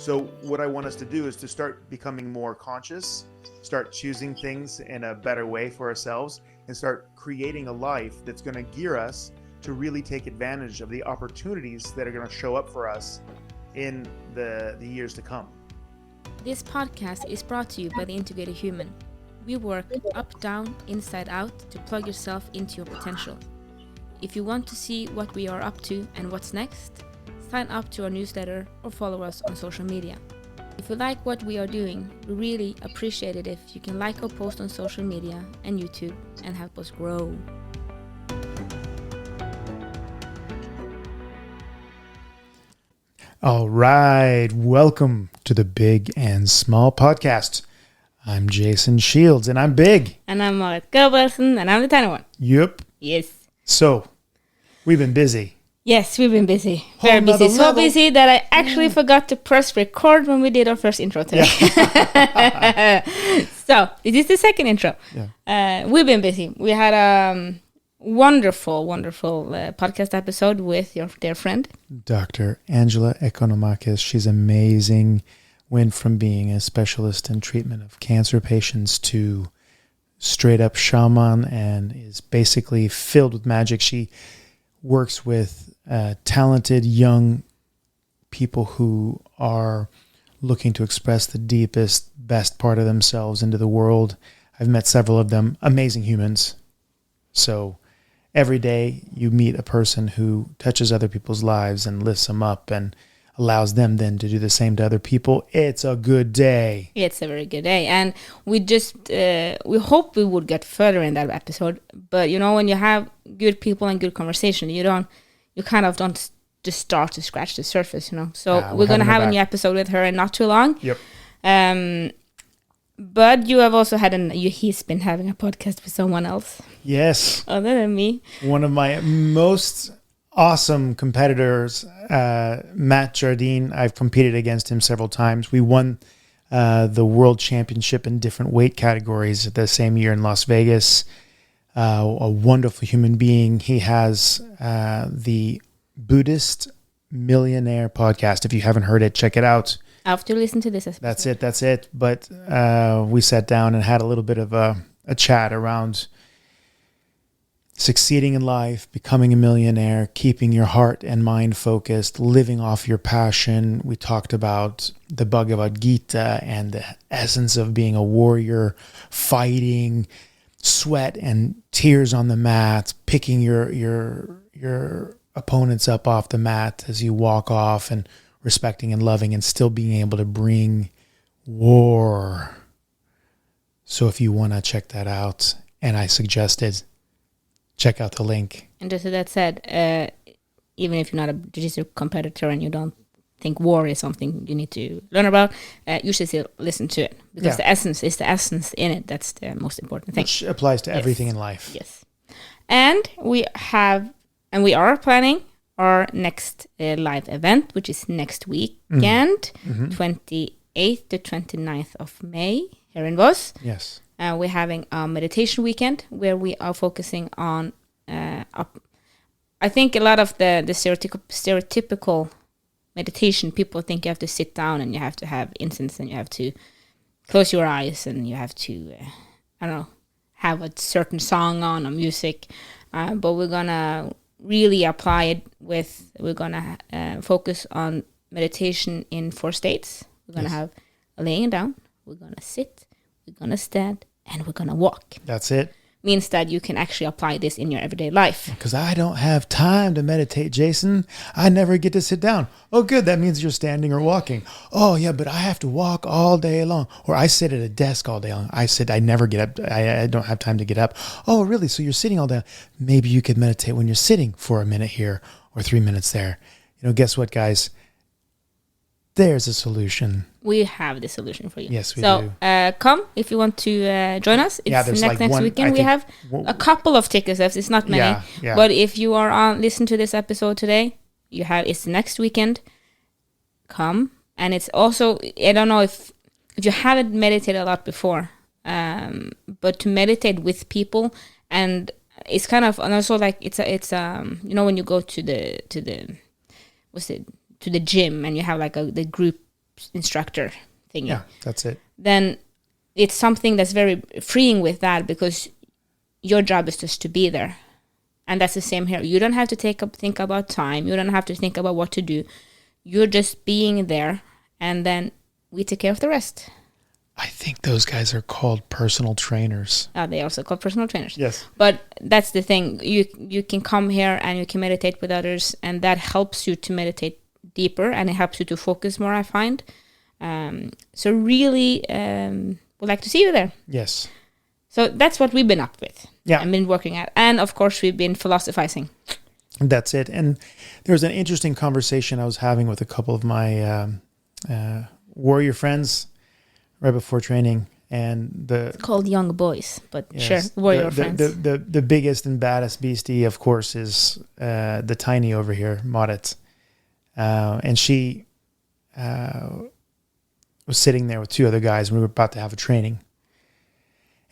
So what I want us to do is to start becoming more conscious, start choosing things in a better way for ourselves, and start creating a life that's going to gear us to really take advantage of the opportunities that are going to show up for us in the years to come. This podcast is brought to you by The Integrated Human. We work up, down, inside out to plug yourself into your potential. If you want to see what we are up to and what's next, sign up to our newsletter or follow us on social media. If you like what we are doing, we really appreciate it if you can like our post on social media and YouTube and help us grow. All right, welcome to the Big and Small Podcast. I'm Jason Shields, and I'm big. And I'm Marit Gabrielsen, and I'm the tiny one. Yep. Yes. So, we've been busy. Yes, we've been busy. Very busy. So busy that I actually forgot to press record when we did our first intro today. Yeah. So, this is the second intro. Yeah. We've been busy. We had a wonderful podcast episode with your dear friend Dr. Angela Ekonomakis. She's amazing. Went from being a specialist in treatment of cancer patients to straight up shaman and is basically filled with magic. She works with talented young people who are looking to express the deepest, best part of themselves into the world. I've met several of them, amazing humans. So every day you meet a person who touches other people's lives and lifts them up and allows them then to do the same to other people. It's a good day. It's a very good day. And we just, we hope we would get further in that episode. But, you know, when you have good people and good conversation, you kind of don't just start to scratch the surface, you know. So we're going to have a new episode with her in not too long. Yep. But you have also he's been having a podcast with someone else. Yes. Other than me. One of my most awesome competitors, Matt Jardine. I've competed against him several times. We won the world championship in different weight categories the same year in Las Vegas. A wonderful human being. He has the Buddhist Millionaire podcast. If you haven't heard it, check it out. After you listen to this episode. That's it. But we sat down and had a little bit of a chat around succeeding in life, becoming a millionaire, keeping your heart and mind focused, living off your passion. We talked about the Bhagavad Gita and the essence of being a warrior, fighting, sweat and tears on the mat, picking your opponents up off the mat as you walk off, and respecting and loving and still being able to bring war. So if you want to check that out, and I suggested, check out the link. And just that said, even if you're not a jiu-jitsu competitor and you don't think war is something you need to learn about, you should still listen to it. Because the essence is the essence in it. That's the most important thing. Which applies to everything in life. Yes. And we are planning our next live event, which is next weekend, 28th to 29th of May here in Voss. Yes. We're having a meditation weekend where we are focusing on, I think a lot of the stereotypical meditation, people think you have to sit down and you have to have incense and you have to close your eyes and you have to, have a certain song on or music. But we're going to really apply it we're going to focus on meditation in 4 states. We're going to have a laying down, we're going to sit, we're going to stand, and we're going to walk. That's it. Means that you can actually apply this in your everyday life. Because I don't have time to meditate, Jason. I never get to sit down. Oh, good. That means you're standing or walking. Oh, yeah, but I have to walk all day long. Or I sit at a desk all day long. I never get up. I don't have time to get up. Oh, really? So you're sitting all day. Maybe you could meditate when you're sitting for a minute here or 3 minutes there. You know, guess what, guys? There's a solution. We have the solution for you. Yes, we do. So come if you want to join us. It's next weekend. We have a couple of tickets left. It's not many. Yeah. But if you are listen to this episode today, it's next weekend. Come. And it's also, I don't know if you haven't meditated a lot before, but to meditate with people, and it's kind of, and also like it's you know, when you go to the gym and you have like the group instructor thingy. Yeah, that's it. Then it's something that's very freeing with that, because your job is just to be there. And that's the same here. You don't have to think about time. You don't have to think about what to do. You're just being there, and then we take care of the rest. I think those guys are called personal trainers. They also call personal trainers. Yes. But that's the thing. You can come here and you can meditate with others, and that helps you to meditate deeper, and it helps you to focus more, I find. So really would like to see you there. Yes. So that's what we've been up with. Yeah. And been working at. And of course, we've been philosophizing. That's it. And there was an interesting conversation I was having with a couple of my warrior friends right before training. And it's called Young Boys, but yes, sure, warrior friends. The biggest and baddest beastie, of course, is the tiny over here, Marit. And she was sitting there with two other guys, and we were about to have a training.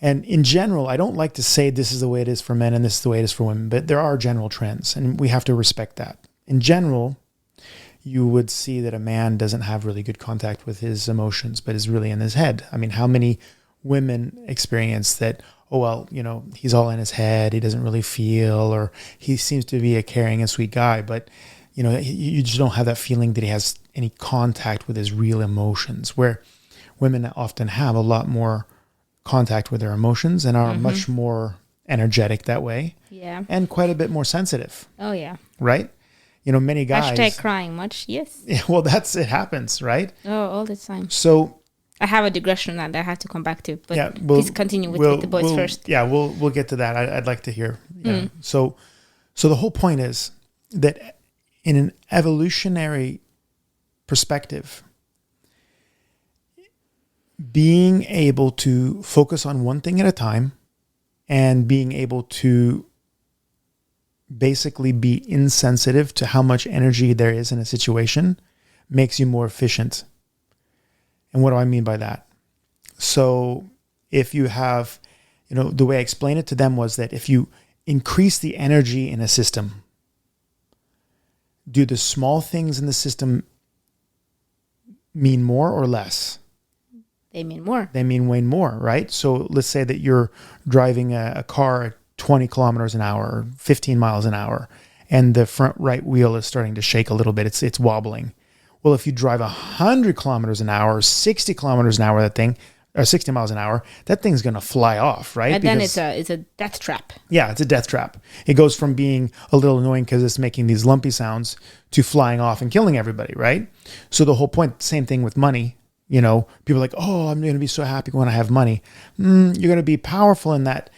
And in general, I don't like to say this is the way it is for men and this is the way it is for women, but there are general trends, and we have to respect that. In general, you would see that a man doesn't have really good contact with his emotions, but is really in his head. I mean, how many women experience that, oh, well, you know, he's all in his head, he doesn't really feel, or he seems to be a caring and sweet guy, but, you know, you just don't have that feeling that he has any contact with his real emotions, where women often have a lot more contact with their emotions and are much more energetic that way. Yeah. And quite a bit more sensitive. Oh, yeah. Right? You know, many guys... Hashtag crying much, yes. Yeah, well, it happens, right? Oh, all the time. So... I have a digression that I have to come back to, but yeah, please continue with the boys first. Yeah, we'll get to that. I'd like to hear. Yeah. So the whole point is that in an evolutionary perspective, being able to focus on one thing at a time and being able to basically be insensitive to how much energy there is in a situation makes you more efficient. And what do I mean by that? So if you have, you know, the way I explained it to them was that if you increase the energy in a system, do the small things in the system mean more or less? They mean more. They mean way more, right? So let's say that you're driving a car at 20 kilometers an hour, or 15 miles an hour, and the front right wheel is starting to shake a little bit. It's wobbling. Well, if you drive 100 kilometers an hour, 60 kilometers an hour, that thing, or 60 miles an hour, that thing's going to fly off, right? And then it's a death trap. Yeah, it's a death trap. It goes from being a little annoying because it's making these lumpy sounds to flying off and killing everybody, right? So the whole point, same thing with money. You know, people are like, oh, I'm going to be so happy when I have money. You're going to be powerful in that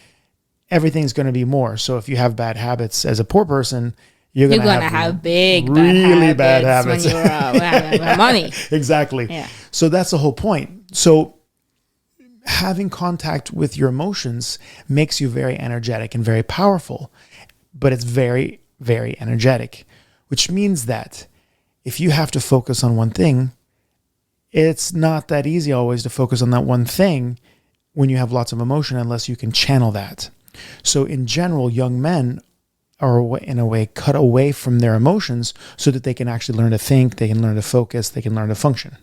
everything's going to be more. So if you have bad habits as a poor person, you're going to have big, really bad habits when you have money. Exactly. Yeah. So that's the whole point. So having contact with your emotions makes you very energetic and very powerful, but it's very, very energetic, which means that if you have to focus on one thing, it's not that easy always to focus on that one thing when you have lots of emotion unless you can channel that. So in general, young men are in a way cut away from their emotions so that they can actually learn to think, they can learn to focus, they can learn to function.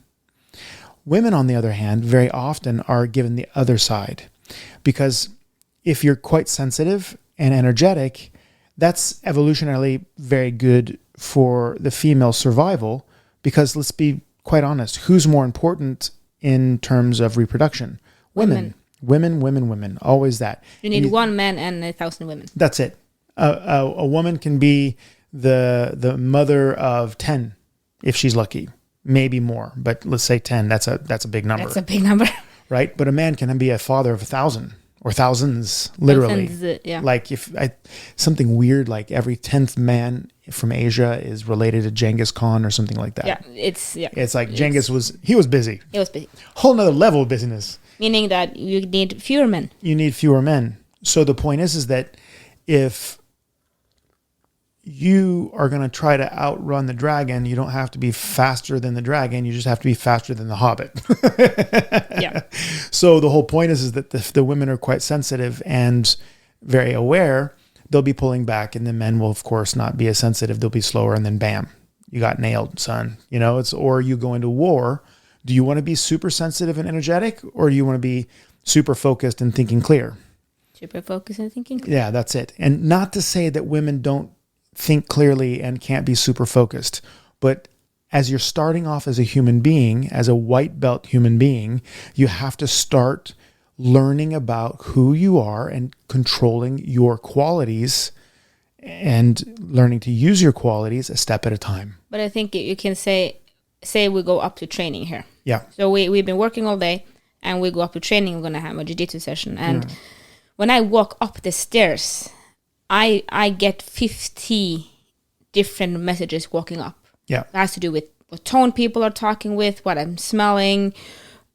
Women, on the other hand, very often are given the other side, because if you're quite sensitive and energetic, that's evolutionarily very good for the female survival, because let's be quite honest, who's more important in terms of reproduction? Women. Women. Always that. You need one man and 1,000 women. That's it. A woman can be the mother of 10 if she's lucky, maybe more, but let's say 10. That's a big number. That's a big number, right? But a man can be a father of 1,000 or thousands, literally. Yeah. Like something weird, like every 10th man from Asia is related to Genghis Khan or something like that. Yeah, it's like Genghis was busy. He was busy. Whole nother level of business. Meaning that you need fewer men. You need fewer men. So the point is that if you are going to try to outrun the dragon, you don't have to be faster than the dragon. You just have to be faster than the hobbit. Yeah. So the whole point is that the women are quite sensitive and very aware. They'll be pulling back, and the men will, of course, not be as sensitive. They'll be slower, and then bam, you got nailed, son. You know, or you go into war Do you want to be super sensitive and energetic, or do you want to be super focused and thinking clear? Super focused and thinking clear. Yeah, that's it. And not to say that women don't think clearly and can't be super focused, but as you're starting off as a human being, as a white belt human being, you have to start learning about who you are and controlling your qualities and learning to use your qualities a step at a time. But I think you can say we go up to training here. Yeah. So we've been working all day and we go up to training. We're going to have a jiu-jitsu session. And when I walk up the stairs, I get 50 different messages walking up. Yeah. It has to do with what tone people are talking with, what I'm smelling,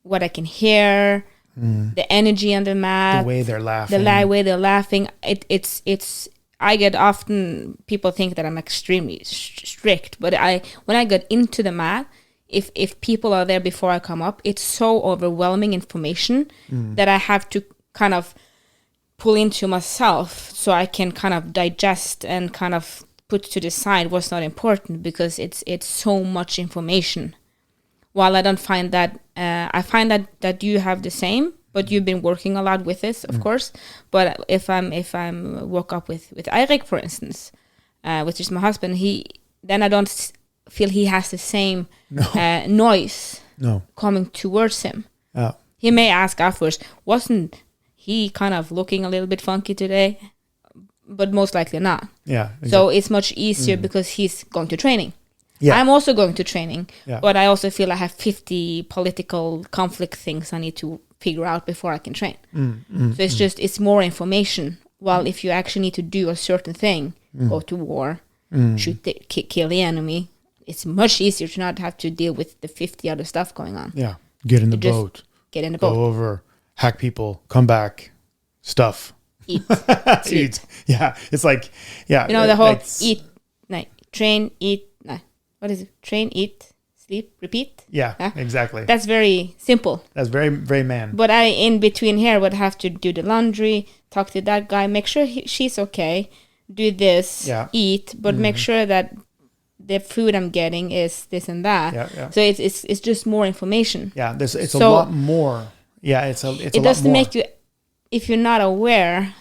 what I can hear, the energy on the mat, The way they're laughing. the way they're laughing. It's. I get often people think that I'm extremely strict, but when I get into the mat, if people are there before I come up, it's so overwhelming information that I have to kind of pull into myself so I can kind of digest and kind of put to the side what's not important, because it's so much information. While I don't find that, I find that you have the same, but you've been working a lot with this, of course. But if I'm woke up with Eirik, for instance, which is my husband, then I don't feel he has the same noise coming towards him. He may ask afterwards, wasn't he kind of looking a little bit funky today? But most likely not. Yeah. Exactly. So it's much easier because he's going to training. Yeah. I'm also going to training, Yeah. but I also feel I have 50 political conflict things I need to figure out before I can train. So it's more information. While if you actually need to do a certain thing, go to war, shoot, kill the enemy, it's much easier to not have to deal with the 50 other stuff going on. Yeah. Get in the boat. Get in the boat. Go over, hack people, come back, stuff. Eat. Eat. Yeah. It's like, yeah. You know, the whole train, eat, what is it? Train, eat, sleep, repeat. Yeah, exactly. That's very simple. That's very, very man. But I, in between here, would have to do the laundry, talk to that guy, make sure she's okay, do this, eat, but make sure that the food I'm getting is this and that. Yeah. So it's just more information. Yeah, it's a lot more. Yeah, it's a lot more. It doesn't make you, if you're not aware,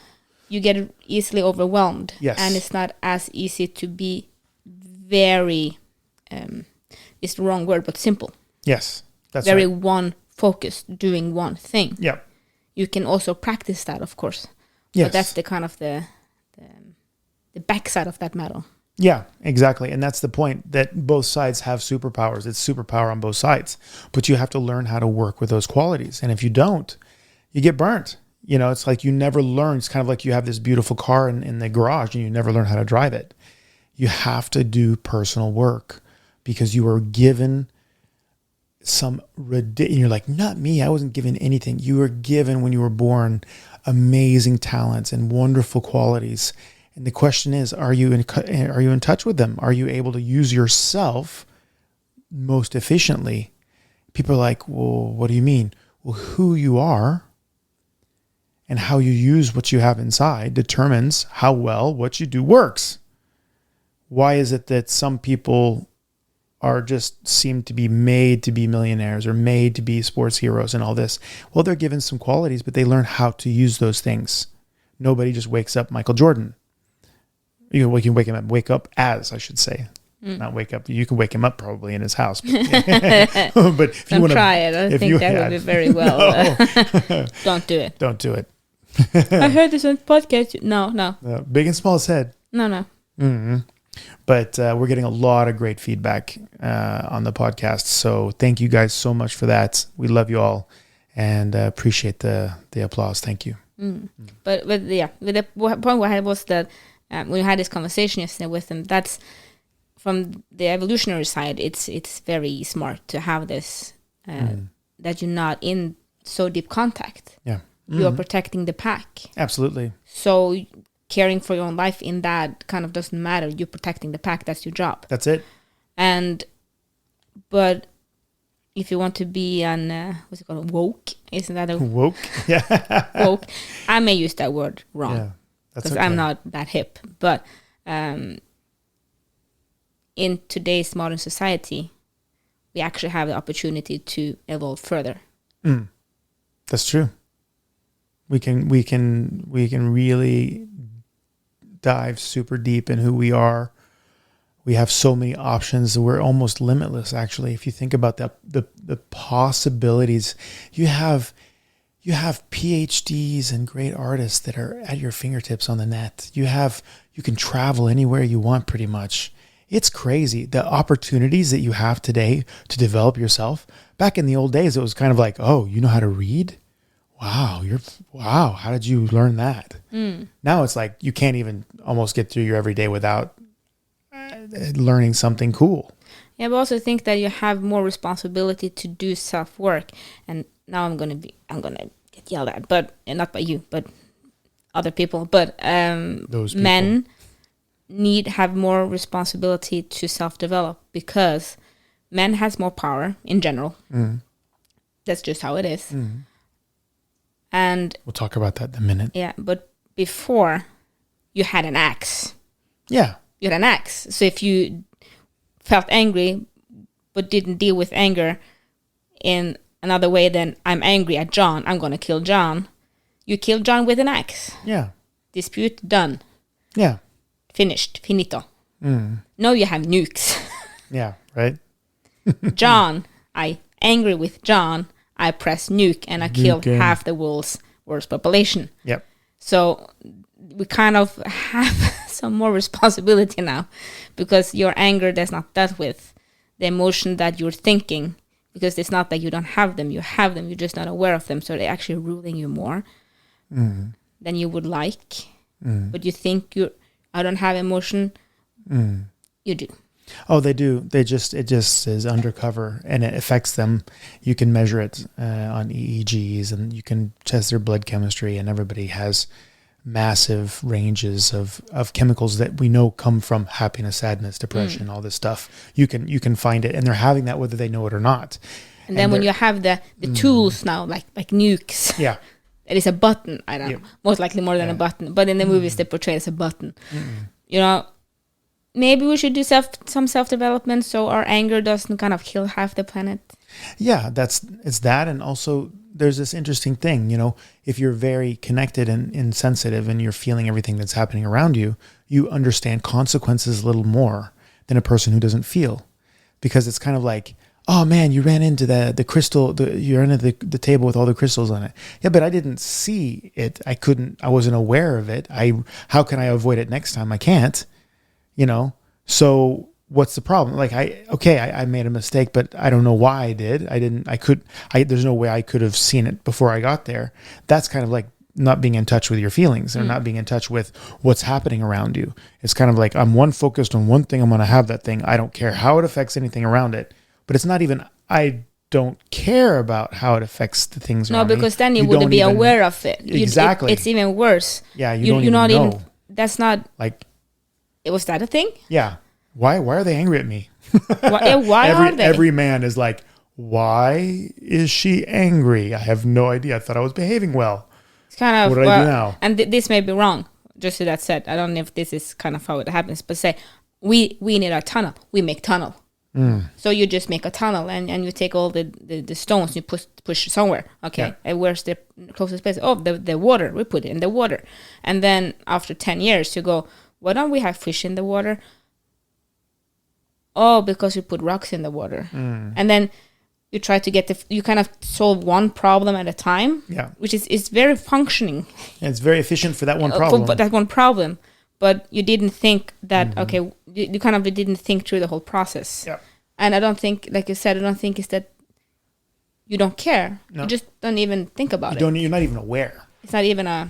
you get easily overwhelmed. Yes. And it's not as easy to be very, it's the wrong word, but simple. Yes, that's very right. one focused, doing one thing. Yeah. You can also practice that, of course. Yes. But that's the kind of the backside of that medal. Yeah, exactly. And that's the point, that both sides have superpowers. It's superpower on both sides. But you have to learn how to work with those qualities. And if you don't, you get burnt. You know, it's like you never learn. It's kind of like you have this beautiful car in the garage and you never learn how to drive it. You have to do personal work because you are given some ridiculous, you're like, not me, I wasn't given anything. You were given when you were born amazing talents and wonderful qualities. And the question is, are you in touch with them? Are you able to use yourself most efficiently? People are like, well, what do you mean? Well, who you are and how you use what you have inside determines how well what you do works. Why is it that some people seem to be made to be millionaires or made to be sports heroes and all this? Well, they're given some qualities, but they learn how to use those things. Nobody just wakes up Michael Jordan. You can wake up as, I should say. Not wake up. You can wake him up probably in his house. But if you want to try it, I think that would be very well. No. Don't do it. Don't do it. I heard this on podcast. No. Big and small said. No. Mm-hmm. But we're getting a lot of great feedback on the podcast. So thank you guys so much for that. We love you all and appreciate the applause. Thank you. But the point I had was that when we had this conversation yesterday with them, that's from the evolutionary side. It's very smart to have this that you're not in so deep contact. Yeah, you are protecting the pack. Absolutely. So caring for your own life in that kind of doesn't matter. You're protecting the pack. That's your job. That's it. But if you want to be what's it called, woke? Isn't that a woke? Yeah, woke. I may use that word wrong. Yeah, because I'm not that hip. But in today's modern society, we actually have the opportunity to evolve further. That's true. We can really dive super deep in who we are. We have so many options. We're almost limitless, actually. If you think about the possibilities, you have PhDs and great artists that are at your fingertips on the net. You can travel anywhere you want, pretty much. It's crazy. The opportunities that you have today to develop yourself. Back in the old days, it was kind of like, oh, you know how to read? Wow, how did you learn that? Now it's like you can't even almost get through your everyday without learning something cool. Yeah, but I also think that you have more responsibility to do self-work. And now I'm gonna get yelled at, but not by you, but other people. But Those people. Men have more responsibility to self-develop because men has more power in general. That's just how it is. And we'll talk about that in a minute. Yeah, but before you had an axe. Yeah. You had an axe. So if you felt angry but didn't deal with anger in another way than I'm angry at John, I'm going to kill John. You killed John with an axe. Yeah. Dispute done. Yeah. Finished. Finito. Now you have nukes. Yeah, right? John, I angry with John, I press nuke and I kill half the world's population. Yep. So we kind of have some more responsibility now because your anger does not deal with the emotion that you're thinking, because it's not that you don't have them. You have them. You're just not aware of them. So they're actually ruling you more than you would like. But you think I don't have emotion. You do. Oh, they do. It just is undercover and it affects them. You can measure it on EEGs and you can test their blood chemistry, and everybody has massive ranges of chemicals that we know come from happiness, sadness, depression, all this stuff. You can find it, and they're having that whether they know it or not. And then when you have the tools now, like nukes. Yeah. It is a button. I don't know. Most likely more than a button. But in the movies they portray it as a button. You know, maybe we should do some self-development so our anger doesn't kind of kill half the planet. Yeah, it's that. And also there's this interesting thing, you know, if you're very connected and sensitive and you're feeling everything that's happening around you, you understand consequences a little more than a person who doesn't feel. Because it's kind of like, oh man, you ran into the crystal, you ran into the table with all the crystals on it. Yeah, but I didn't see it. I wasn't aware of it. How can I avoid it next time? I can't, you know? So what's the problem? Like I made a mistake, but I don't know why I did. There's no way I could have seen it before I got there. That's kind of like not being in touch with your feelings or not being in touch with what's happening around you. It's kind of like I'm focused on one thing. I'm going to have that thing. I don't care how it affects anything around it. But it's not even, I don't care about how it affects the things around me. No, because then you wouldn't be aware of it. Exactly. It's even worse. Yeah, you don't even know. That's not, like, was that a thing? Yeah. Why are they angry at me? Why are they? Every man is like, why is she angry? I have no idea. I thought I was behaving well. It's kind of, what do I do now? And this may be wrong. Just so that said, I don't know if this is kind of how it happens, but say, we need a tunnel. We make tunnel. So you just make a tunnel and you take all the stones, you push somewhere. Okay. Yeah. And where's the closest place? Oh, the water. We put it in the water. And then after 10 years, you go, why don't we have fish in the water? Oh, because we put rocks in the water. And then you try to you kind of solve one problem at a time. Yeah. Which is very functioning. And it's very efficient for that one problem. For that one problem. But you didn't think that, okay, you kind of didn't think through the whole process. Yeah. And I don't think, like you said, I don't think it's that you don't care. No. You just don't even think about it. You're not even aware. It's not even a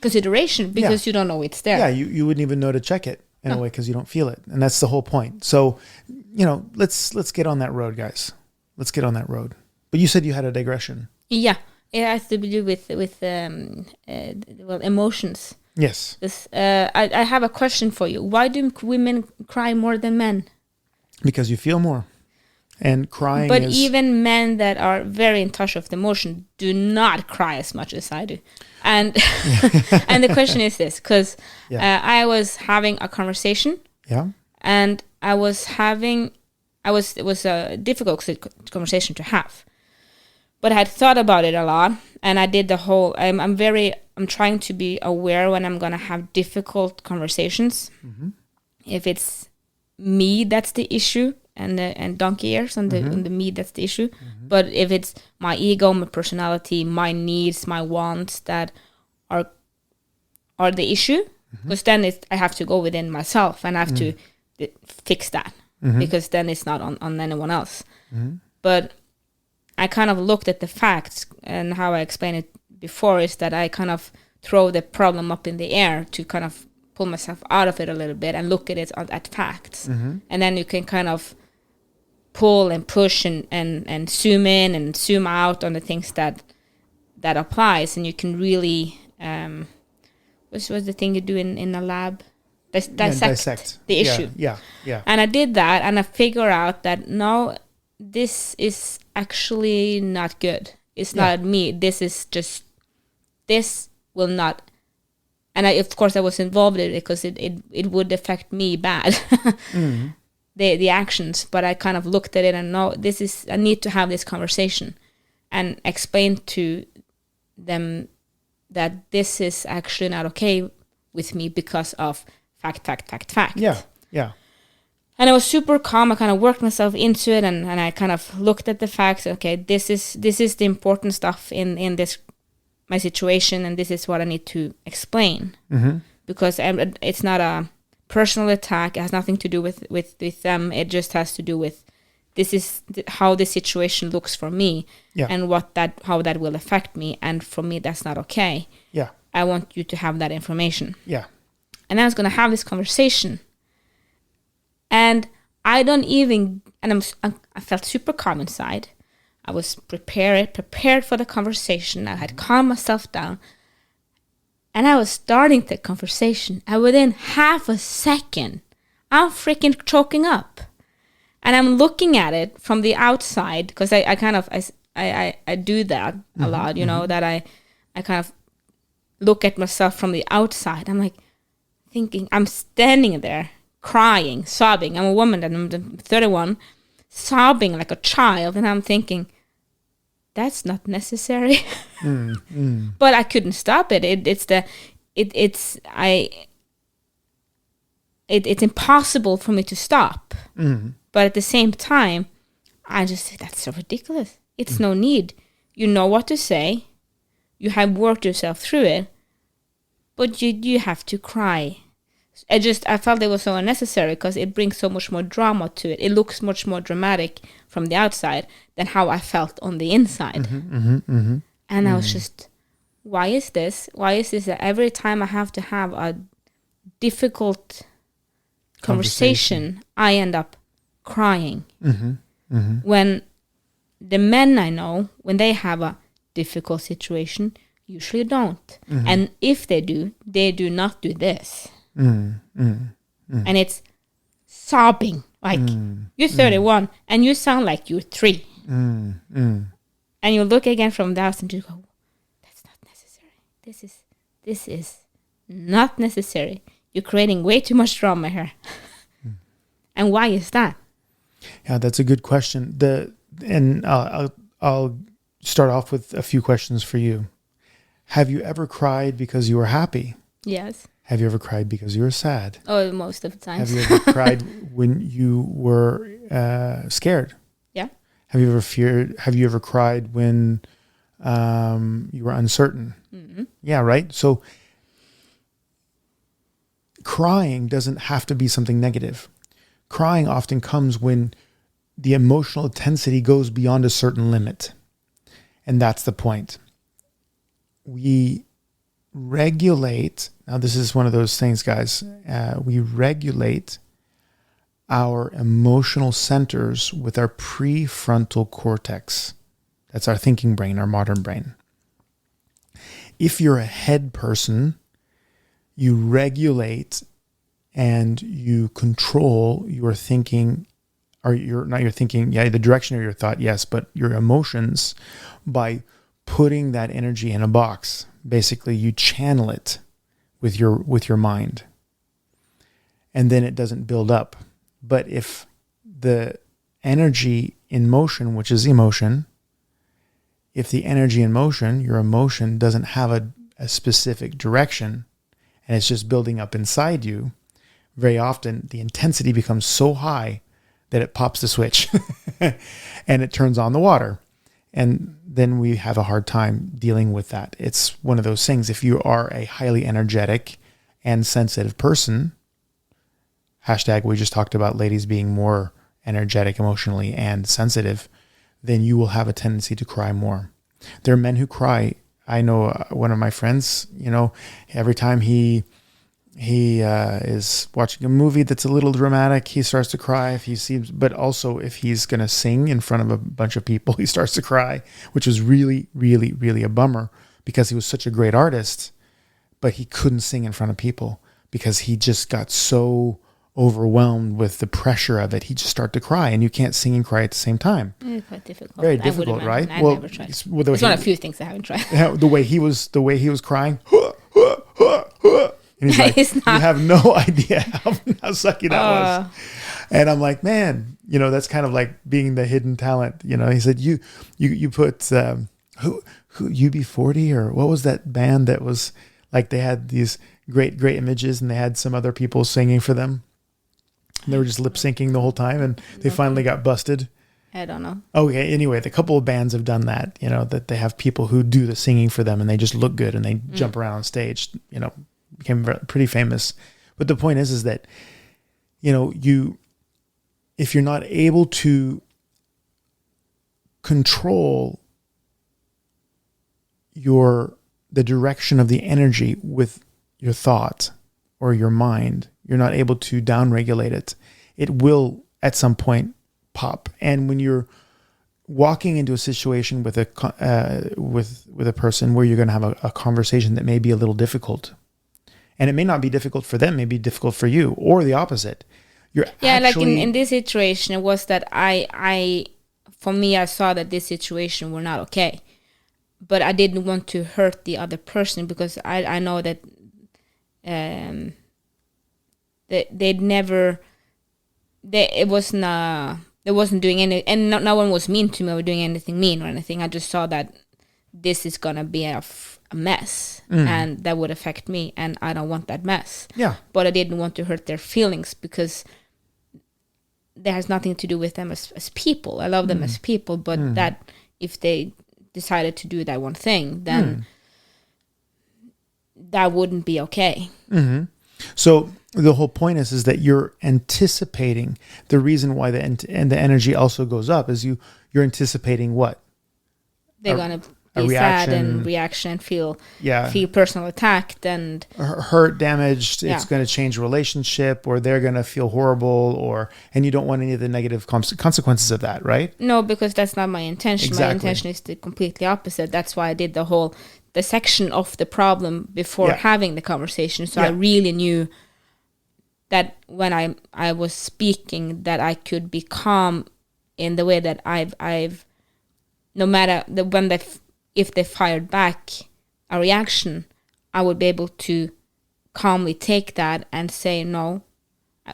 consideration because you don't know it's there. Yeah, you wouldn't even know to check it in a way because you don't feel it. And that's the whole point. So, you know, let's get on that road, guys. Let's get on that road. But you said you had a digression. Yeah. It has to do with emotions. Yes. I have a question for you. Why do women cry more than men? Because you feel more. And crying But even men that are very in touch with emotion do not cry as much as I do. And and the question is this, because I was having a conversation And it was a difficult conversation to have. But I had thought about it a lot, and I did the whole, I'm trying to be aware when I'm going to have difficult conversations. Mm-hmm. If it's me, that's the issue, and donkey ears on the me, that's the issue. Mm-hmm. But if it's my ego, my personality, my needs, my wants that are the issue, because then I have to go within myself and I have to fix that, because then it's not on anyone else. But I kind of looked at the facts, and how I explained it before is that I kind of throw the problem up in the air to kind of pull myself out of it a little bit and look at it at facts. And then you can kind of pull and push and zoom in and zoom out on the things that applies, and you can really what's the thing you do in a lab? Dissect the issue. Yeah. And I did that, and I figured out that no, this is actually not good. It's not me. This is just, this will not. And of course I was involved in it because it would affect me bad, the actions. But I kind of looked at it and no, I need to have this conversation and explain to them that this is actually not okay with me because of fact. Yeah. And I was super calm. I kind of worked myself into it, and I kind of looked at the facts. Okay, this is the important stuff in this my situation, and this is what I need to explain. Because it's not a personal attack. It has nothing to do with them. It just has to do with this is how the situation looks for me, and how that will affect me. And for me, that's not okay. Yeah, I want you to have that information. Yeah, and I was going to have this conversation. And I felt super calm inside. I was prepared for the conversation. I had calmed myself down. And I was starting the conversation. And within half a second, I'm freaking choking up. And I'm looking at it from the outside, because I do that a lot, that I kind of look at myself from the outside. I'm like thinking, I'm standing there, crying, sobbing. I'm a woman, and I'm 31, sobbing like a child, and I'm thinking, that's not necessary. But I couldn't stop it. It's impossible for me to stop. But at the same time, I just say, that's so ridiculous. It's no need. You know what to say. You have worked yourself through it, but you have to cry. I felt it was so unnecessary, because it brings so much more drama to it. It looks much more dramatic from the outside than how I felt on the inside. And I was just, why is this? Why is this that every time I have to have a difficult conversation, I end up crying? When the men I know, when they have a difficult situation, usually don't. And if they do not do this. And it's sobbing, like, you're 31 and you sound like you're 3. And you look again from the house and you go, that's not necessary. This is not necessary. You're creating way too much drama here. And why is that? Yeah, that's a good question. I'll start off with a few questions for you. Have you ever cried because you were happy? Yes. Have you ever cried because you were sad? Oh, most of the time. Have you ever cried when you were scared? Yeah. Have you ever cried when you were uncertain? Yeah, right? So crying doesn't have to be something negative. Crying often comes when the emotional intensity goes beyond a certain limit. And that's the point. We regulate, now this is one of those things, guys, we regulate our emotional centers with our prefrontal cortex. That's our thinking brain, our modern brain. If you're a head person, you regulate and you control your thinking, or the direction of your thought, yes, but your emotions, by putting that energy in a box. Basically, you channel it with your mind. And then it doesn't build up. But if the energy in motion, which is emotion, if the energy in motion, your emotion, doesn't have a specific direction and it's just building up inside you, very often the intensity becomes so high that it pops the switch and it turns on the water. And then we have a hard time dealing with that. It's one of those things. If you are a highly energetic and sensitive person, hashtag we just talked about ladies being more energetic emotionally and sensitive, then you will have a tendency to cry more. There are men who cry. I know one of my friends, every time he is watching a movie that's a little dramatic, he starts to cry. But also if he's going to sing in front of a bunch of people, he starts to cry, which was really, really, really a bummer because he was such a great artist, but he couldn't sing in front of people because he just got so overwhelmed with the pressure of it. He just started to cry, and you can't sing and cry at the same time. It's quite difficult. Very difficult, right? I never tried. It's one of a few things I haven't tried. The way he was crying, and he's like, you have no idea how sucky that was. And I'm like, man, that's kind of like being the hidden talent. He said, you put who UB40 or what was that band that was like they had these great images and they had some other people singing for them. And they were just lip syncing the whole time, and they finally got busted. I don't know. Okay, anyway, a couple of bands have done that, that they have people who do the singing for them and they just look good and they jump around on stage, became pretty famous. But the point is that, if you're not able to control the direction of the energy with your thought or your mind, you're not able to downregulate it, it will at some point pop. And when you're walking into a situation with a person where you're going to have a conversation that may be a little difficult, and it may not be difficult for them, it may be difficult for you, or the opposite. Like in this situation, it was that I saw that this situation were not okay, but I didn't want to hurt the other person because I know that it wasn't doing any, and no one was mean to me or doing anything mean or anything. I just saw that this is gonna be a mess, and that would affect me, and I don't want that mess. Yeah. But I didn't want to hurt their feelings because that has nothing to do with them as people. I love them as people, but that if they decided to do that one thing, then that wouldn't be okay. Mm-hmm. So the whole point is that you're anticipating. The reason why the energy also goes up is you're anticipating what? They're gonna be sad and reaction, feel personal attacked and hurt, damaged. Yeah. It's going to change a relationship, or they're going to feel horrible, and you don't want any of the negative consequences of that, right? No, because that's not my intention. Exactly. My intention is the completely opposite. That's why I did the section of the problem before having the conversation. So I really knew that when I was speaking, that I could be calm in the way that I've no matter if they fired back a reaction, I would be able to calmly take that and say, no,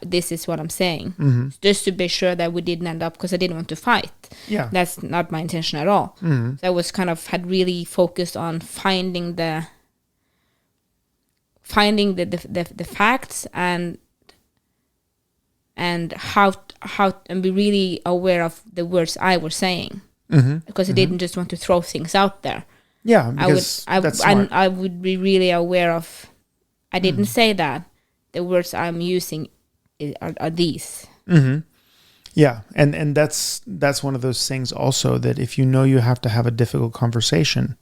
this is what I'm saying. Just to be sure that we didn't end up, because I didn't want to fight. Yeah. That's not my intention at all. So I was had really focused on finding the facts and how and be really aware of the words I was saying. Because I didn't just want to throw things out there. Yeah, because that's smart. I would be really aware of. I didn't say that. The words I'm using are these. Yeah, and that's one of those things also, that if you know you have to have a difficult conversation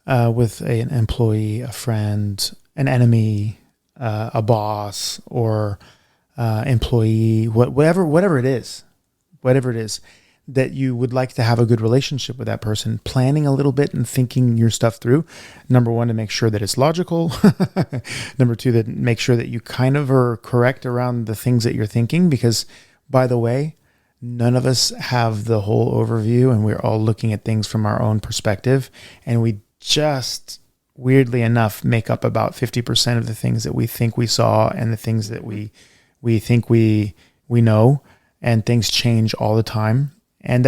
with an employee, a friend, an enemy, a boss, or employee, whatever it is, that you would like to have a good relationship with that person, planning a little bit and thinking your stuff through. Number one, to make sure that it's logical. Number two, that make sure that you kind of are correct around the things that you're thinking, because, by the way, none of us have the whole overview, and we're all looking at things from our own perspective, and we just, weirdly enough, make up about 50% of the things that we think we saw and the things that we think we We know, and things change all the time. And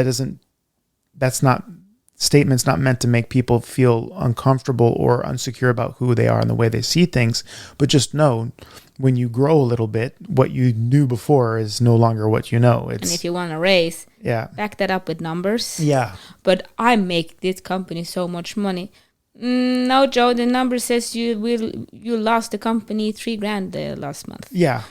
statement's not meant to make people feel uncomfortable or insecure about who they are and the way they see things, but just know when you grow a little bit, what you knew before is no longer what you know. And if you want to raise, yeah, back that up with numbers. Yeah. But I make this company so much money. No, Joe, the number says you lost the company $3,000 last month. Yeah.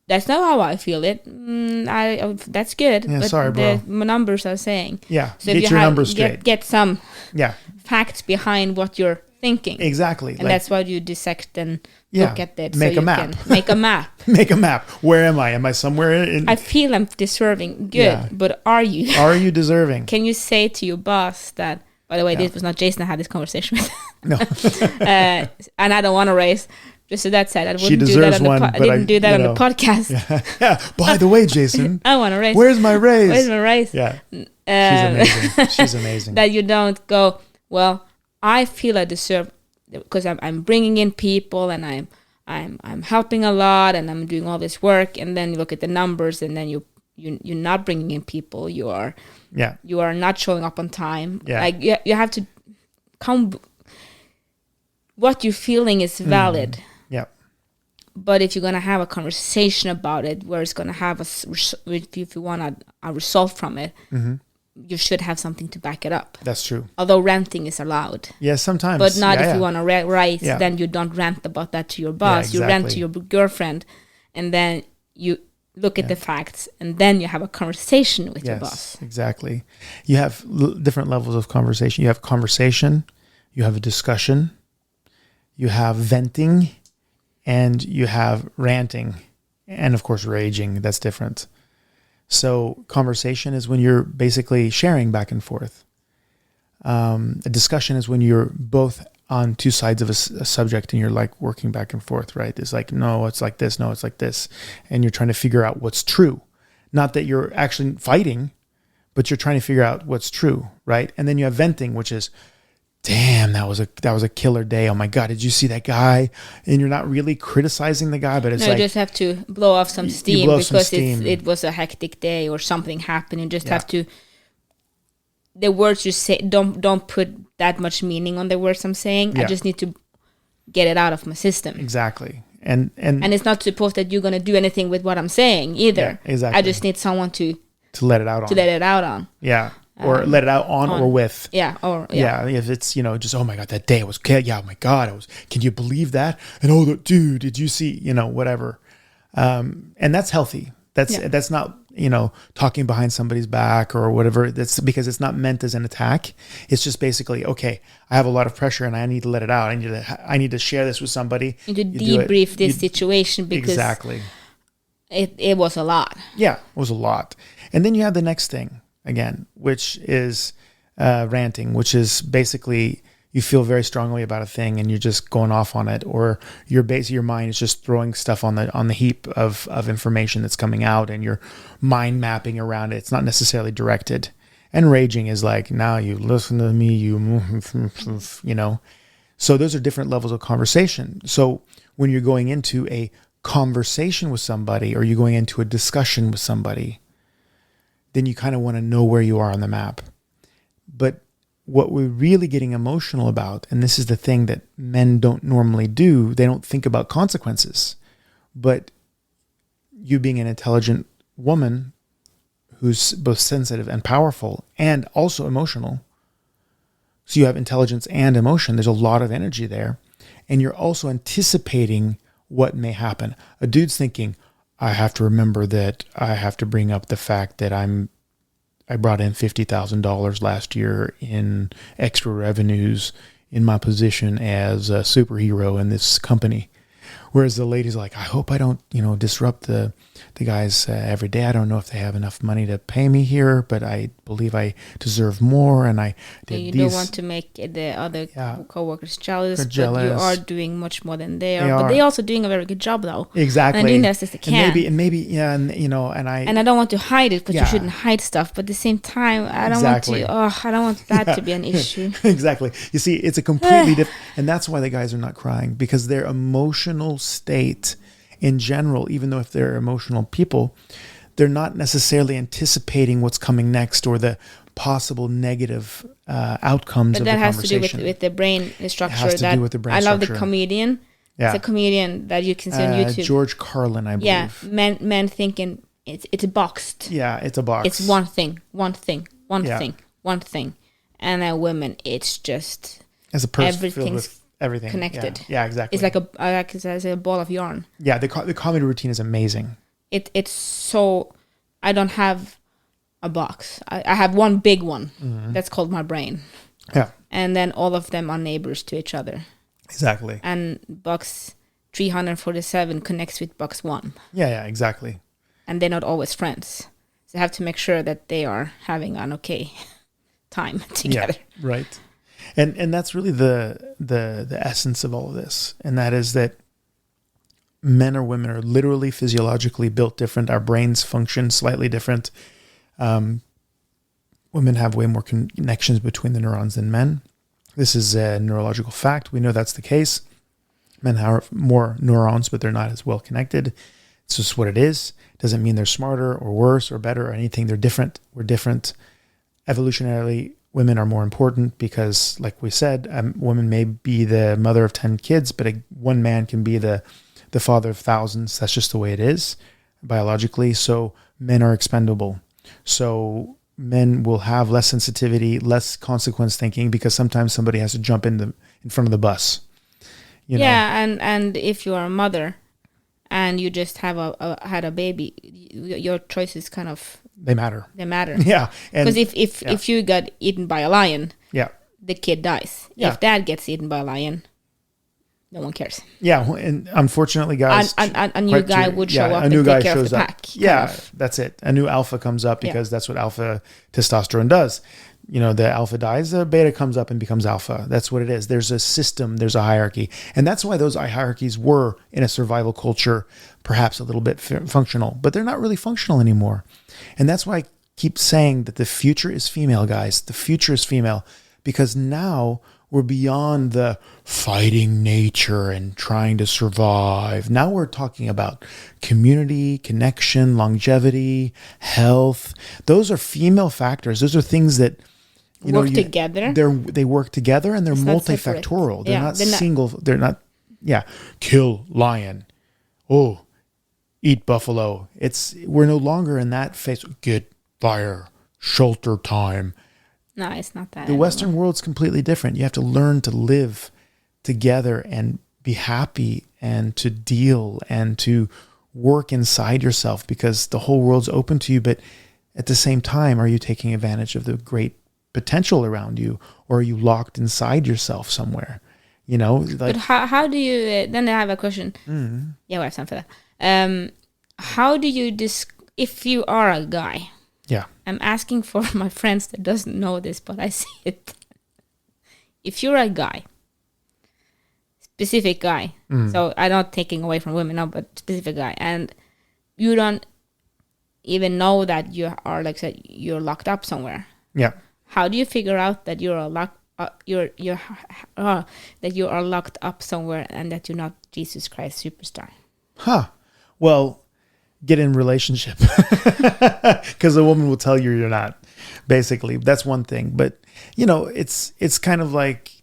That's not how I feel it. That's good. Yeah, but sorry, bro. The numbers are saying. Yeah. So get your numbers straight. Get some yeah. facts behind what you're thinking. Exactly. And that's why you dissect and yeah, look at it. Make so a map. Make a map. Make a map. Where am I? Am I somewhere in? I feel I'm deserving. Good. Yeah. But are you? Are you deserving? Can you say to your boss that, by the way, this was not Jason I had this conversation with. No. And I don't want to raise. Just so that said, I She wouldn't do deserves that on one, I didn't do that on the podcast. Yeah. By the way, Jason. I want to raise. Where's my raise? Where's my raise? Yeah. She's amazing. She's amazing. That you don't go, well, I feel I deserve, because I'm bringing in people and I'm helping a lot and I'm doing all this work, and then you look at the numbers and then you're not bringing in people. You are not showing up on time. Yeah. Like you have to come. What you're feeling is valid. Yeah. But if you're gonna have a conversation about it, where it's gonna have if you want a result from it, you should have something to back it up. That's true. Although ranting is allowed. Yeah, sometimes. But not if you want to write, Yeah. then you don't rant about that to your boss. Yeah, You rant exactly. to your girlfriend, and then you look at the facts, and then you have a conversation with your boss. Exactly. You have different levels of conversation. You have conversation, you have a discussion, you have venting, and you have ranting, and of course raging. That's different. So conversation is when you're basically sharing back and forth. A discussion is when you're both on two sides of a subject and you're like working back and forth, right? It's like, no, it's like this. No, it's like this. And you're trying to figure out what's true. Not that you're actually fighting, but you're trying to figure out what's true, right? And then you have venting, which is, damn, that was a killer day. Oh my God, did you see that guy? And you're not really criticizing the guy, but it's no, like, you just have to blow off some steam blow off some because steam. it was a hectic day or something happened. You just have to. The words you say, don't put that much meaning on the words I'm saying. Yeah. I just need to get it out of my system. Exactly. And it's not supposed that you're gonna do anything with what I'm saying either. Yeah, exactly. I just need someone to let it out on. Yeah. Or let it out on or with. Yeah. Yeah. If it's, just, oh my God, that day was, yeah, oh my God, can you believe that? And dude, did you see, whatever. And that's healthy. That's not, talking behind somebody's back or whatever. That's because it's not meant as an attack. It's just basically, okay, I have a lot of pressure and I need to let it out. I need to share this with somebody. You need to debrief this situation because exactly. It was a lot. Yeah, it was a lot. And then you have the next thing again, which is ranting, which is basically you feel very strongly about a thing and you're just going off on it, or your mind is just throwing stuff on the heap of information that's coming out and you're mind mapping around it. It's not necessarily directed. And raging is like, now you listen to me, So those are different levels of conversation. So when you're going into a conversation with somebody or you're going into a discussion with somebody, then you kind of want to know where you are on the map. But what we're really getting emotional about, and this is the thing that men don't normally do, they don't think about consequences. But you being an intelligent woman who's both sensitive and powerful and also emotional, so you have intelligence and emotion, there's a lot of energy there, and you're also anticipating what may happen. A dude's thinking, I have to remember that I have to bring up the fact that I brought in $50,000 last year in extra revenues in my position as a superhero in this company. Whereas the lady's like, I hope I don't, disrupt the guys every day. I don't know if they have enough money to pay me here, but I believe I deserve more. And I did you these. Don't want to make the other co-workers jealous, but you are doing much more than they are. But they're also doing a very good job, though. Exactly. And doing the best as they can. And maybe, yeah, and I don't want to hide it, but you shouldn't hide stuff. But at the same time, I don't want that to be an issue. Exactly. You see, it's a completely different, and that's why the guys are not crying, because their emotional state in general, even though if they're emotional people, they're not necessarily anticipating what's coming next or the possible negative outcomes But of the that has to do conversation. with the brain structure. It has to that do with the brain I love structure. the comedian. Yeah. It's a comedian that you can see on YouTube. George Carlin, I believe. Yeah, men thinking it's boxed. Yeah, it's a box. It's one thing, Yeah. one thing, and then women, it's just As a person filled everything's with everything connected. Yeah, exactly. It's like a ball of yarn. Yeah, the comedy routine is amazing. It's so I don't have a box. I have one big one that's called my brain, Yeah, and then all of them are neighbors to each other. exactly. And box 347 connects with box 1. Yeah, exactly. And they're not always friends. So you have to make sure that they are having an okay time together. Yeah, right. And that's really the essence of all of this. And that is that men or women are literally physiologically built different. Our brains function slightly different. Women have way more connections between the neurons than men. This is a neurological fact. We know that's the case. Men have more neurons, but they're not as well connected. It's just what it is. Doesn't mean they're smarter or worse or better or anything. They're different. We're different. Evolutionarily, women are more important because, like we said, a woman may be the mother of 10 kids, but one man can be the father of thousands. That's just the way it is biologically. So men are expendable. So men will have less sensitivity, less consequence thinking, because sometimes somebody has to jump in front of the bus. You know? Yeah, and if you are a mother and you just have had a baby, your choices kind of They matter. Yeah. Because if you got eaten by a lion, yeah, the kid dies. Yeah. If dad gets eaten by a lion, no one cares. Yeah, and unfortunately, guys, a new guy would show up a new and guy take care of shows the up. pack. Yeah, that's it. A new alpha comes up because that's what alpha testosterone does. You know, the alpha dies, the beta comes up and becomes alpha. That's what it is. There's a system, there's a hierarchy. And that's why those hierarchies were in a survival culture, perhaps a little bit functional, but they're not really functional anymore. And that's why I keep saying that the future is female, guys. The future is female, because now we're beyond the fighting nature and trying to survive. Now we're talking about community, connection, longevity, health. Those are female factors. Those are things that work together. They work together, and they're multifactorial. They're not single. They're not. Yeah, kill lion. Oh, eat buffalo. We're no longer in that phase. Get fire, shelter time. No, it's not that. The Western world's completely different. You have to learn to live together and be happy and to deal and to work inside yourself, because the whole world's open to you. But at the same time, are you taking advantage of the great potential around you, or are you locked inside yourself somewhere? You know, like, but how do you? Then I have a question. Yeah, we have time for that. How do you if you are a guy? Yeah. I'm asking for my friends that doesn't know this, but I see it. If you're a guy, specific guy, so I'm not taking away from women, no, but specific guy, and you don't even know that you are, like I said, you're locked up somewhere. Yeah. How do you figure out that you're that you are locked up somewhere and that you're not Jesus Christ superstar? Well, get in relationship, because a woman will tell you you're not. Basically, that's one thing. But you know, it's kind of like,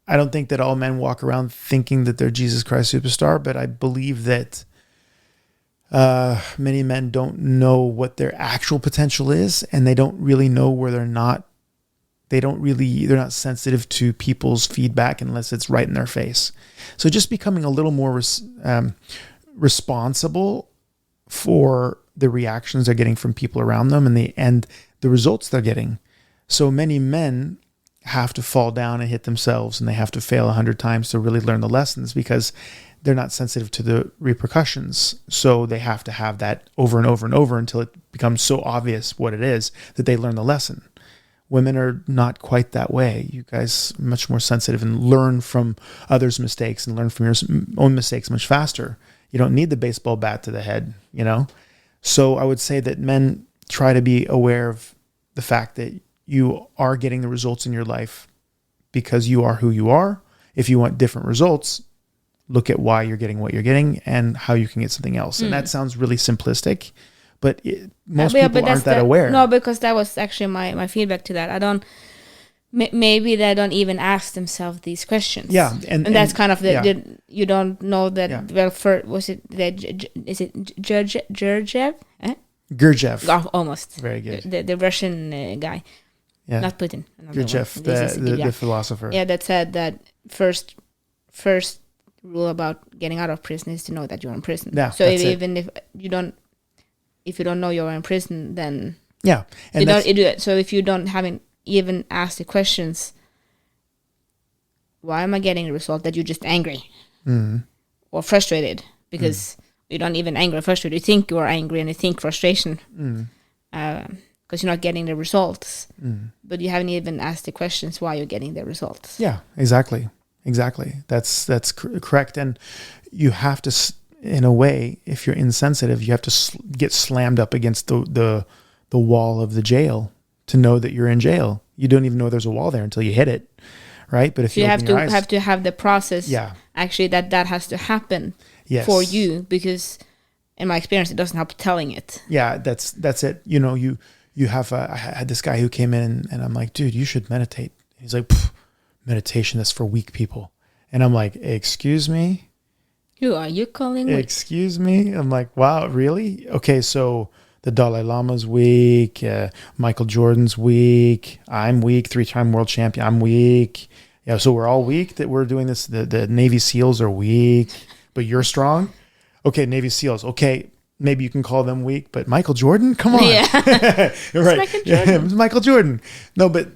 I don't think that all men walk around thinking that they're Jesus Christ superstar, but I believe that many men don't know what their actual potential is, and they don't really know where they're not they're not sensitive to people's feedback unless it's right in their face. So just becoming a little more responsible for the reactions they're getting from people around them and the results they're getting. So many men have to fall down and hit themselves, and they have to fail 100 times to really learn the lessons, because they're not sensitive to the repercussions. So they have to have that over and over and over until it becomes so obvious what it is that they learn the lesson. Women are not quite that way. You guys are much more sensitive and learn from others' mistakes and learn from your own mistakes much faster. You don't need the baseball bat to the head, you know? So I would say that men try to be aware of the fact that you are getting the results in your life because you are who you are. If you want different results, look at why you're getting what you're getting and how you can get something else. And that sounds really simplistic, But most people aren't that aware. No, because that was actually my feedback to that. I don't. Maybe they don't even ask themselves these questions. Yeah, and that's kind of the you don't know that. Yeah. Well, is it Gurdjieff? Gurdjieff. Oh, almost. Very good. The Russian guy. Yeah. Not Putin. Gurdjieff, the philosopher. Yeah, that said that first rule about getting out of prison is to know that you're in prison. Yeah, so even if you don't know you're in prison, then yeah, and so if you don't haven't even asked the questions, why am I getting a result that you're just angry or frustrated? Because you don't even angry or frustrated. You think you are angry and you think frustration because you're not getting the results, but you haven't even asked the questions why you're getting the results. Yeah, exactly. That's correct. And you have to, in a way, if you're insensitive, you have to get slammed up against the wall of the jail to know that you're in jail. You don't even know there's a wall there until you hit it, right? But if you have to have the process. Yeah. Actually, that has to happen for you, because in my experience, it doesn't help telling it. Yeah, that's it. You know, you have. I had this guy who came in, and I'm like, dude, you should meditate. He's like, meditation, that's for weak people. And I'm like, excuse me? Who are you calling weak? Excuse me? I'm like, wow, really? Okay, so the Dalai Lama's weak, Michael Jordan's weak, I'm weak, 3-time world champion, I'm weak. Yeah, so we're all weak that we're doing this. The Navy SEALs are weak, but you're strong? Okay, Navy SEALs. Okay, maybe you can call them weak, but Michael Jordan? Come on. Yeah. Right. Michael Jordan. It's Michael Jordan. No, but,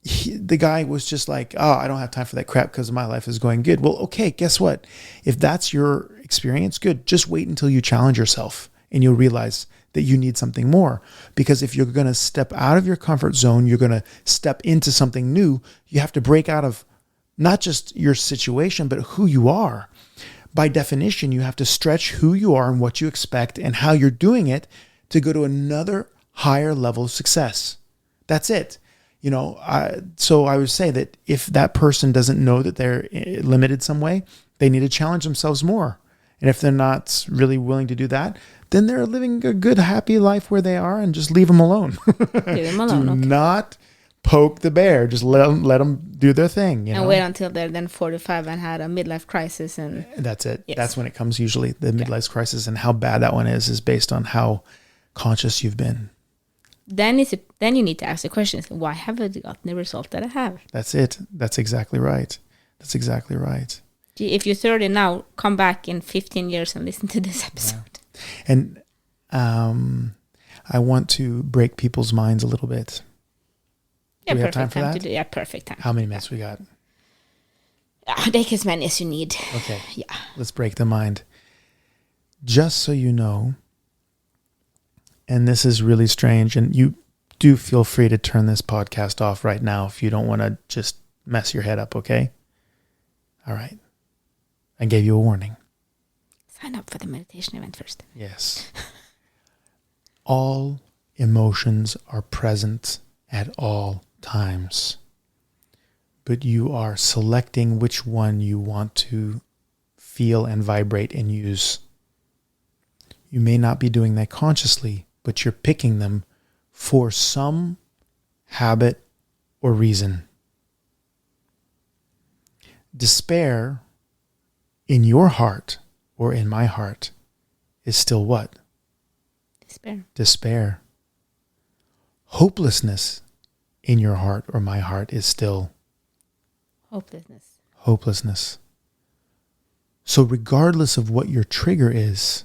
the guy was just like, oh, I don't have time for that crap because my life is going good. Well, okay, guess what? If that's your experience, good. Just wait until you challenge yourself and you'll realize that you need something more. Because if you're going to step out of your comfort zone, you're going to step into something new, you have to break out of not just your situation, but who you are. By definition, you have to stretch who you are and what you expect and how you're doing it to go to another higher level of success. That's it. So I would say that if that person doesn't know that they're limited some way, they need to challenge themselves more. And if they're not really willing to do that, then they're living a good, happy life where they are, and just leave them alone. Leave them alone. Do not poke the bear. Just let them do their thing. And wait until they're then 45 and had a midlife crisis. And that's it. Yes. That's when it comes usually. The midlife crisis, and how bad that one is based on how conscious you've been. Then you need to ask the questions. Why have I gotten the result that I have? That's it. That's exactly right. If you're 30 now, come back in 15 years and listen to this episode. Yeah. And I want to break people's minds a little bit. Do we have time for that? Yeah, perfect time. How many minutes we got? Take as many as you need. Okay. Yeah. Let's break the mind. Just so you know, and this is really strange, and you do feel free to turn this podcast off right now if you don't want to just mess your head up, okay? All right. I gave you a warning. Sign up for the meditation event first. Yes. All emotions are present at all times, but you are selecting which one you want to feel and vibrate and use. You may not be doing that consciously, but you're picking them for some habit or reason. Despair in your heart or in my heart is still what? Despair. Hopelessness in your heart or my heart is still hopelessness. So regardless of what your trigger is,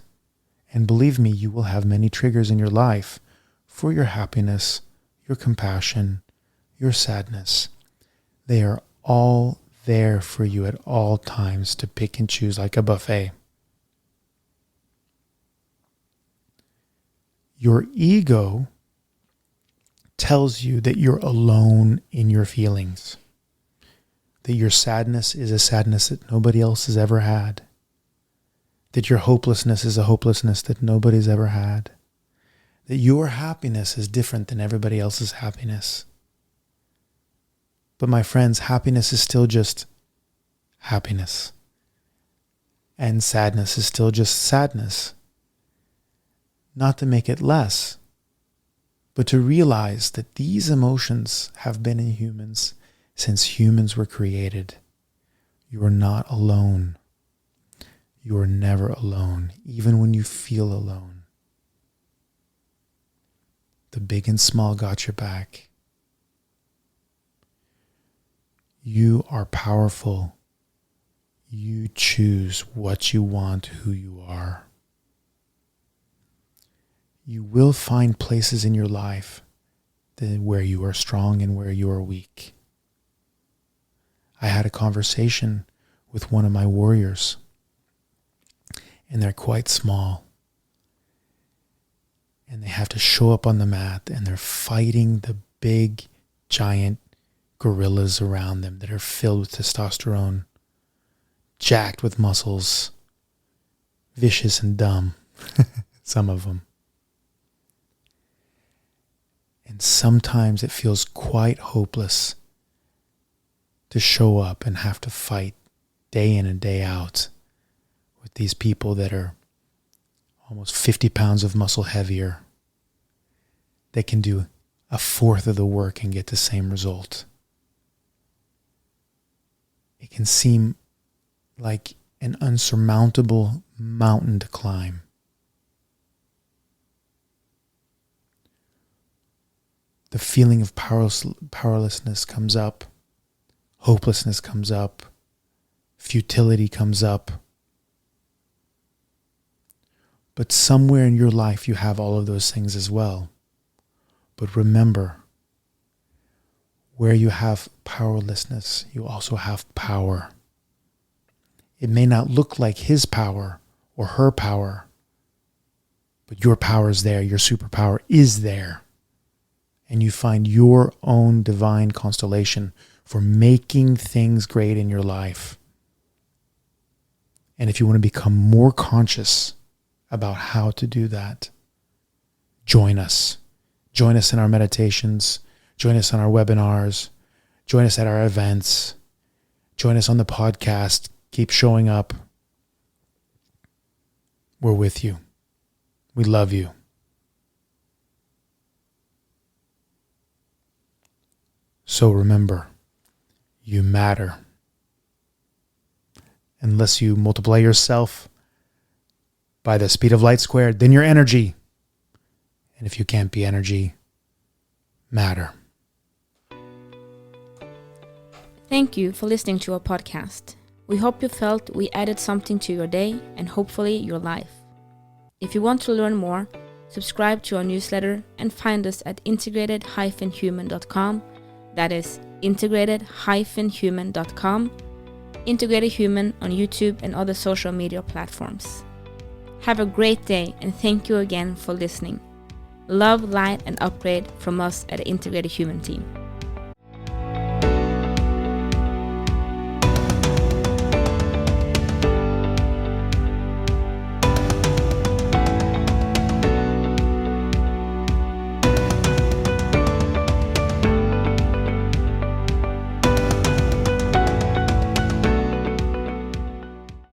and believe me, you will have many triggers in your life for your happiness, your compassion, your sadness. They are all there for you at all times to pick and choose like a buffet. Your ego tells you that you're alone in your feelings, that your sadness is a sadness that nobody else has ever had, that your hopelessness is a hopelessness that nobody's ever had, that your happiness is different than everybody else's happiness. But my friends, happiness is still just happiness. And sadness is still just sadness. not to make it less, but to realize that these emotions have been in humans since humans were created. You are not alone. You are never alone, even when you feel alone. The big and small got your back. You are powerful. You choose what you want, who you are. You will find places in your life where you are strong and where you are weak. I had a conversation with one of my warriors, and they're quite small. And they have to show up on the mat, and they're fighting the big, giant gorillas around them that are filled with testosterone, jacked with muscles, vicious and dumb, some of them. And sometimes it feels quite hopeless to show up and have to fight day in and day out with these people that are almost 50 pounds of muscle heavier, that can do a fourth of the work and get the same result. It can seem like an unsurmountable mountain to climb. The feeling of powerlessness comes up, hopelessness comes up, futility comes up. But somewhere in your life you have all of those things as well. But remember, where you have powerlessness, you also have power. It may not look like his power or her power, but your power is there, your superpower is there. And you find your own divine constellation for making things great in your life. And if you want to become more conscious about how to do that, join us. Join us in our meditations. Join us on our webinars. Join us at our events. Join us on the podcast. Keep showing up. We're with you. We love you. So remember, you matter. Unless you multiply yourself by the speed of light squared, then you're energy. And if you can't be energy, matter. Thank you for listening to our podcast. We hope you felt we added something to your day and hopefully your life. If you want to learn more, subscribe to our newsletter and find us at integrated-human.com. That is integrated-human.com. Integrated Human on YouTube and other social media platforms. Have a great day and thank you again for listening. Love, light, and upgrade from us at the Integrated Human team.